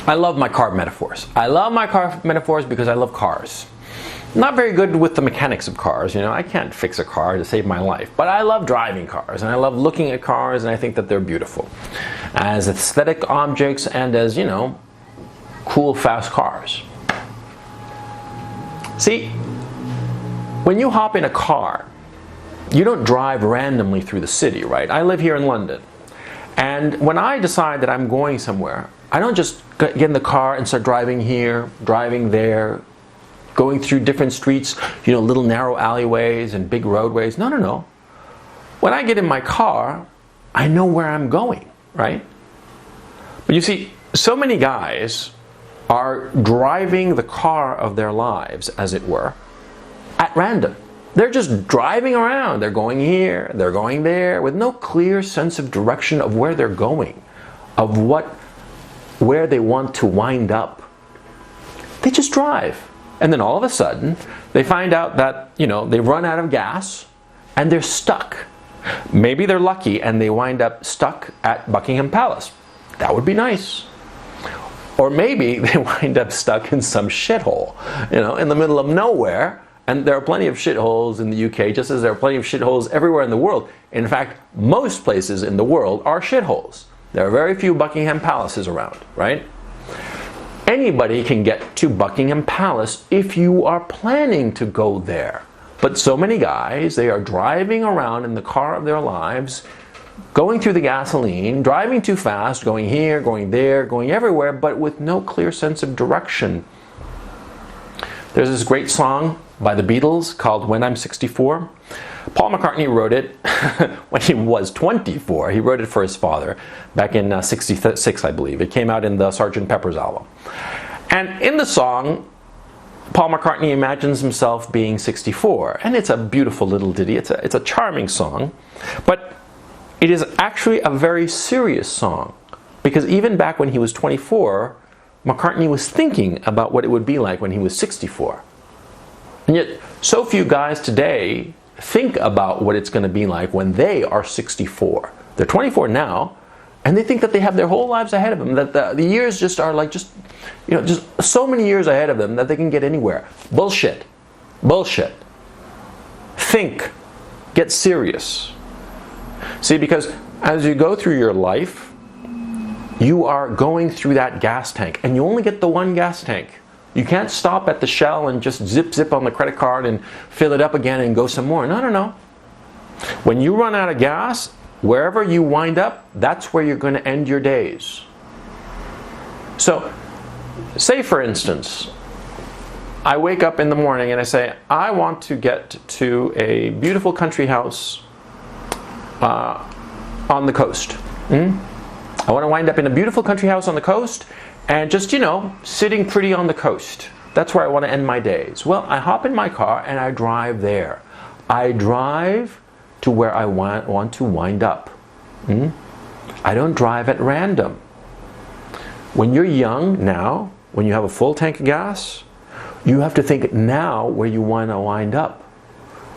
I love my car metaphors. I love my car metaphors because I love cars. Not very good with the mechanics of cars, I can't fix a car to save my life. But I love driving cars, and I love looking at cars, and I think that they're beautiful. As aesthetic objects and as, cool, fast cars. See, when you hop in a car, you don't drive randomly through the city, right? I live here in London. And when I decide that I'm going somewhere, I don't just get in the car and start driving here, driving there, going through different streets, little narrow alleyways and big roadways. No. When I get in my car, I know where I'm going, right? But you see, so many guys are driving the car of their lives, as it were, at random. They're just driving around. They're going here, they're going there, with no clear sense of direction of where they're going, of where they want to wind up. They just drive. And then all of a sudden, they find out that, they've run out of gas and they're stuck. Maybe they're lucky and they wind up stuck at Buckingham Palace. That would be nice. Or maybe they wind up stuck in some shithole, in the middle of nowhere. And there are plenty of shitholes in the UK, just as there are plenty of shitholes everywhere in the world. In fact, most places in the world are shitholes. There are very few Buckingham Palaces around, right? Anybody can get to Buckingham Palace if you are planning to go there. But so many guys, they are driving around in the car of their lives, going through the gasoline, driving too fast, going here, going there, going everywhere, but with no clear sense of direction. There's this great song by the Beatles called When I'm 64. Paul McCartney wrote it when he was 24. He wrote it for his father back in 66, I believe. It came out in the Sgt. Pepper's album. And in the song, Paul McCartney imagines himself being 64. And it's a beautiful little ditty. It's a charming song. But it is actually a very serious song. Because even back when he was 24, McCartney was thinking about what it would be like when he was 64. And yet, so few guys today think about what it's going to be like when they are 64. They're 24 now, and they think that they have their whole lives ahead of them, that the years just are like just so many years ahead of them that they can get anywhere. Bullshit. Bullshit. Think. Get serious. See, because as you go through your life, you are going through that gas tank, and you only get the one gas tank. You can't stop at the Shell and just zip on the credit card and fill it up again and go some more. No. When you run out of gas, wherever you wind up, that's where you're going to end your days. So, say for instance, I wake up in the morning and I say, I want to get to a beautiful country house on the coast. I want to wind up in a beautiful country house on the coast, and just, sitting pretty on the coast. That's where I want to end my days. Well, I hop in my car and I drive there. I drive to where I want to wind up. I don't drive at random. When you're young now, when you have a full tank of gas, you have to think now where you want to wind up.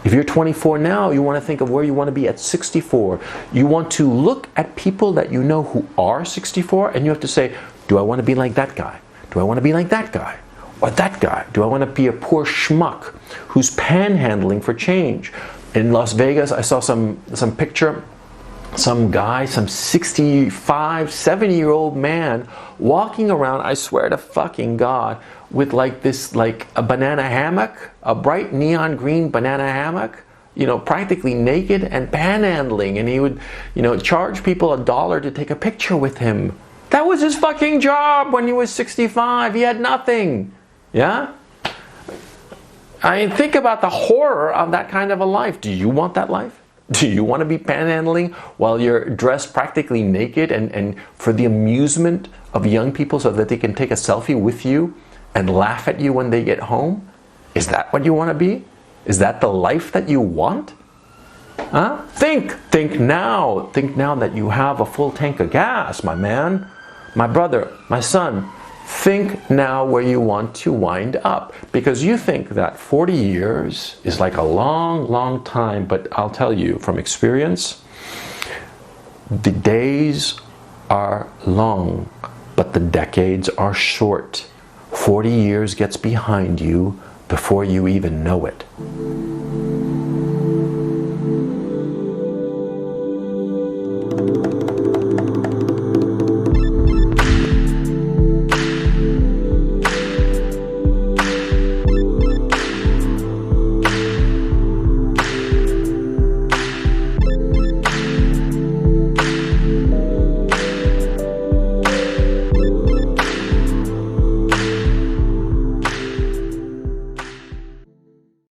If you're 24 now, you want to think of where you want to be at 64. You want to look at people that you know who are 64, and you have to say, do I want to be like that guy? Do I want to be like that guy? Or that guy? Do I want to be a poor schmuck who's panhandling for change? In Las Vegas, I saw some picture, some guy, some 65, 70-year-old man walking around, I swear to fucking God, with a banana hammock, a bright neon green banana hammock, practically naked and panhandling, and he would, charge people $1 to take a picture with him. That was his fucking job when he was 65. He had nothing. Yeah? I mean, think about the horror of that kind of a life. Do you want that life? Do you want to be panhandling while you're dressed practically naked and for the amusement of young people so that they can take a selfie with you and laugh at you when they get home? Is that what you want to be? Is that the life that you want? Huh? Think now. Think now that you have a full tank of gas, my man, my brother, my son. Think now where you want to wind up. Because you think that 40 years is like a long, long time, but I'll tell you from experience, the days are long. but the decades are short. 40 years gets behind you before you even know it.